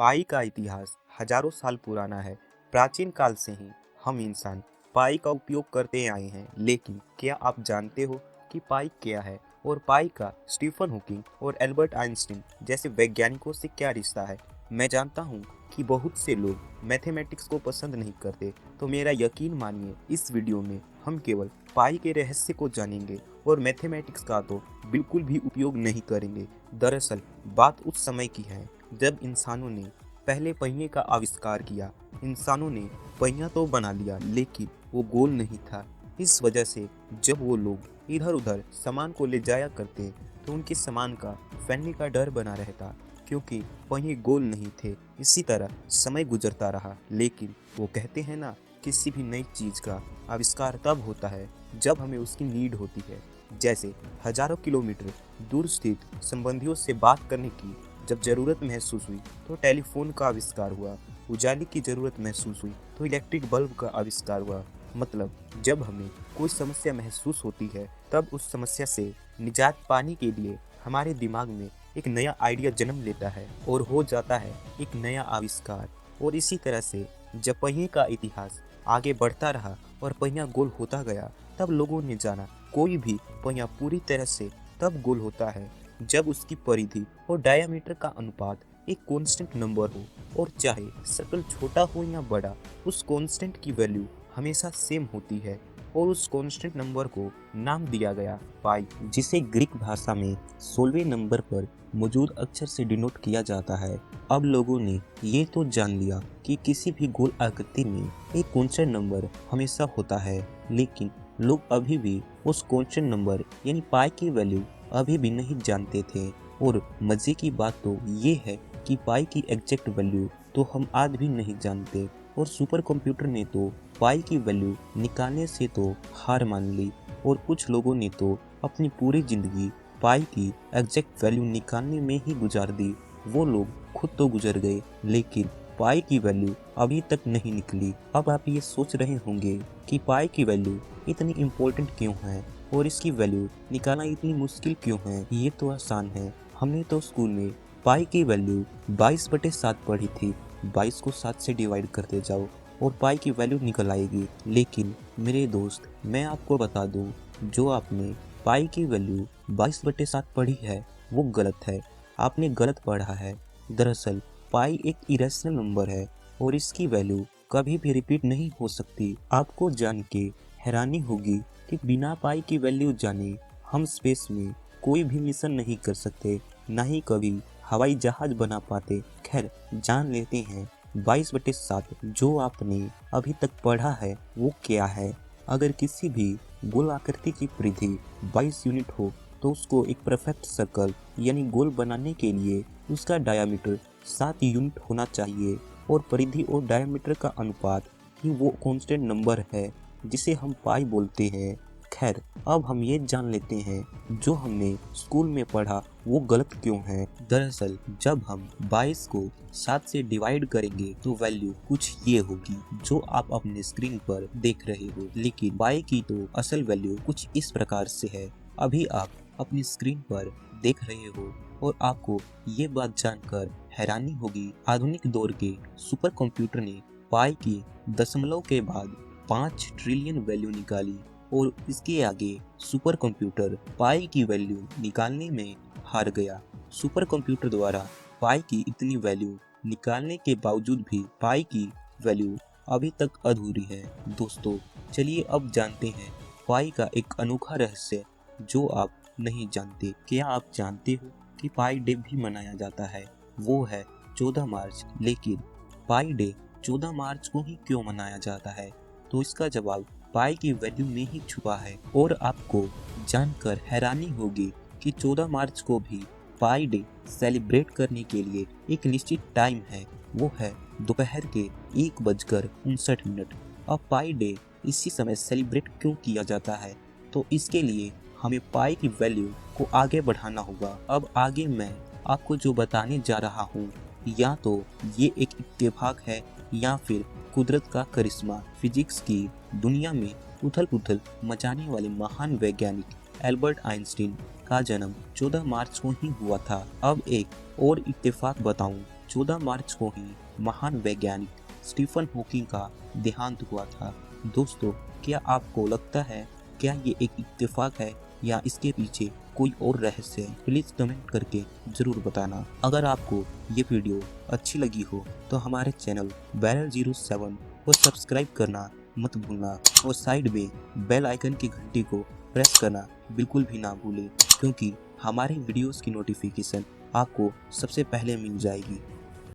पाई का इतिहास हजारों साल पुराना है। प्राचीन काल से ही हम इंसान पाई का उपयोग करते आए हैं। लेकिन क्या आप जानते हो कि पाई क्या है और पाई का स्टीफन हॉकिंग और एल्बर्ट आइंस्टीन जैसे वैज्ञानिकों से क्या रिश्ता है? मैं जानता हूँ कि बहुत से लोग मैथमेटिक्स को पसंद नहीं करते, तो मेरा यकीन मानिए, इस वीडियो में हम केवल पाई के रहस्य को जानेंगे और मैथमेटिक्स का तो बिल्कुल भी उपयोग नहीं करेंगे। दरअसल बात उस समय की है जब इंसानों ने पहले पहिए का आविष्कार किया। इंसानों ने पहिया तो बना लिया, लेकिन वो गोल नहीं था। इस वजह से जब वो लोग इधर उधर सामान को ले जाया करते तो उनके सामान का फैलने का डर बना रहता, क्योंकि पहिए गोल नहीं थे। इसी तरह समय गुजरता रहा, लेकिन वो कहते हैं ना, किसी भी नई चीज़ का आविष्कार तब होता है जब हमें उसकी नीड होती है। जैसे हजारों किलोमीटर दूर स्थित संबंधियों से बात करने की जब ज़रूरत महसूस हुई तो टेलीफोन का आविष्कार हुआ। उजाले की ज़रूरत महसूस हुई तो इलेक्ट्रिक बल्ब का आविष्कार हुआ। मतलब जब हमें कोई समस्या महसूस होती है तब उस समस्या से निजात पाने के लिए हमारे दिमाग में एक नया आइडिया जन्म लेता है और हो जाता है एक नया आविष्कार। और इसी तरह से जब पहिए का इतिहास आगे बढ़ता रहा और पहिया गोल होता गया, तब लोगों ने जाना कोई भी पहिया पूरी तरह से तब गोल होता है जब उसकी परिधि और डायामीटर का अनुपात एक कांस्टेंट नंबर हो, और चाहे सर्कल छोटा हो या बड़ा, उस कांस्टेंट की वैल्यू हमेशा सेम होती है। और उस कांस्टेंट नंबर को नाम दिया गया पाई, जिसे ग्रीक भाषा में 16वें नंबर पर मौजूद अक्षर से डिनोट किया जाता है। अब लोगों ने ये तो जान लिया कि किसी भी गोल आकृति में एक कांस्टेंट नंबर हमेशा होता है, लेकिन लोग अभी भी उस कांस्टेंट नंबर यानी पाई की वैल्यू अभी भी नहीं जानते थे। और मजे की बात तो ये है कि पाई की एग्जैक्ट वैल्यू तो हम आज भी नहीं जानते। और सुपर कंप्यूटर ने तो पाई की वैल्यू निकालने से तो हार मान ली, और कुछ लोगों ने तो अपनी पूरी जिंदगी पाई की एग्जैक्ट वैल्यू निकालने में ही गुजार दी। वो लोग खुद तो गुजर गए, लेकिन पाई की वैल्यू अभी तक नहीं निकली। अब आप ये सोच रहे होंगे कि पाई की वैल्यू इतनी इम्पोर्टेंट क्यों है और इसकी वैल्यू निकालना इतनी मुश्किल क्यों है। ये तो आसान है, हमने तो स्कूल में पाई की वैल्यू 22/7 पढ़ी थी। 22 को 7 से डिवाइड करते जाओ और पाई की वैल्यू निकल आएगी। लेकिन मेरे दोस्त, मैं आपको बता दूं, जो आपने पाई की वैल्यू 22/7 पढ़ी है वो गलत है। आपने गलत पढ़ा है। दरअसल पाई एक इरेशनल नंबर है और इसकी वैल्यू कभी भी रिपीट नहीं हो सकती। आपको जान के हैरानी होगी कि बिना पाई की वैल्यू जाने हम स्पेस में कोई भी मिशन नहीं कर सकते, ना ही कभी हवाई जहाज बना पाते। खैर, जान लेते हैं 22/7 जो आपने अभी तक पढ़ा है वो क्या है। अगर किसी भी गोल आकृति की परिधि 22 यूनिट हो तो उसको एक परफेक्ट सर्कल यानी गोल बनाने के लिए उसका डायामीटर 7 यूनिट होना चाहिए, और परिधि और डायामीटर का अनुपात ही वो कांस्टेंट नंबर है जिसे हम पाई बोलते हैं। खैर, अब हम ये जान लेते हैं जो हमने स्कूल में पढ़ा वो गलत क्यों है। दरअसल जब हम 22 को 7 से डिवाइड करेंगे तो वैल्यू कुछ ये होगी जो आप अपने स्क्रीन पर देख रहे हो, लेकिन पाई की तो असल वैल्यू कुछ इस प्रकार से है। अभी आप अपनी स्क्रीन पर देख रहे हो और आपको ये बात जानकर हैरानी होगी, आधुनिक दौर के सुपर कंप्यूटर ने पाई की दशमलव के बाद 5 ट्रिलियन वैल्यू निकाली, और इसके आगे सुपर कंप्यूटर पाई की वैल्यू निकालने में हार गया। सुपर कंप्यूटर द्वारा पाई की इतनी वैल्यू निकालने के बावजूद भी पाई की वैल्यू अभी तक अधूरी है। दोस्तों, चलिए अब जानते हैं पाई का एक अनोखा रहस्य जो आप नहीं जानते। क्या आप जानते हो कि पाई डे भी मनाया जाता है? वो है 14 मार्च। लेकिन पाई डे 14 मार्च को ही क्यों मनाया जाता है? तो इसका जवाब पाई की वैल्यू में ही छुपा है। और आपको जानकर हैरानी होगी कि 14 मार्च को भी पाई डे सेलिब्रेट करने के लिए एक निश्चित टाइम है, वो है दोपहर के 1:59। अब पाई डे इसी समय सेलिब्रेट क्यों किया जाता है? तो इसके लिए हमें पाई की वैल्यू को आगे बढ़ाना होगा। अब आगे मैं आपको जो बताने जा रहा हूँ, या तो ये एक इत्तेफाक है या फिर कुदरत का करिश्मा। फिजिक्स की दुनिया में उथल पुथल मचाने वाले महान वैज्ञानिक एल्बर्ट आइंस्टीन का जन्म 14 मार्च को ही हुआ था। अब एक और इत्तेफाक बताऊं, 14 मार्च को ही महान वैज्ञानिक स्टीफन हॉकिंग का देहांत हुआ था। दोस्तों, क्या आपको लगता है क्या ये एक इत्तेफाक है या इसके पीछे कोई और रहस्य है? प्लीज कमेंट करके जरूर बताना। अगर आपको ये वीडियो अच्छी लगी हो तो हमारे चैनल बैरल07 को सब्सक्राइब करना मत भूलना और साइड में बेल आइकन की घंटी को प्रेस करना बिल्कुल भी ना भूलें, क्योंकि हमारे वीडियोस की नोटिफिकेशन आपको सबसे पहले मिल जाएगी।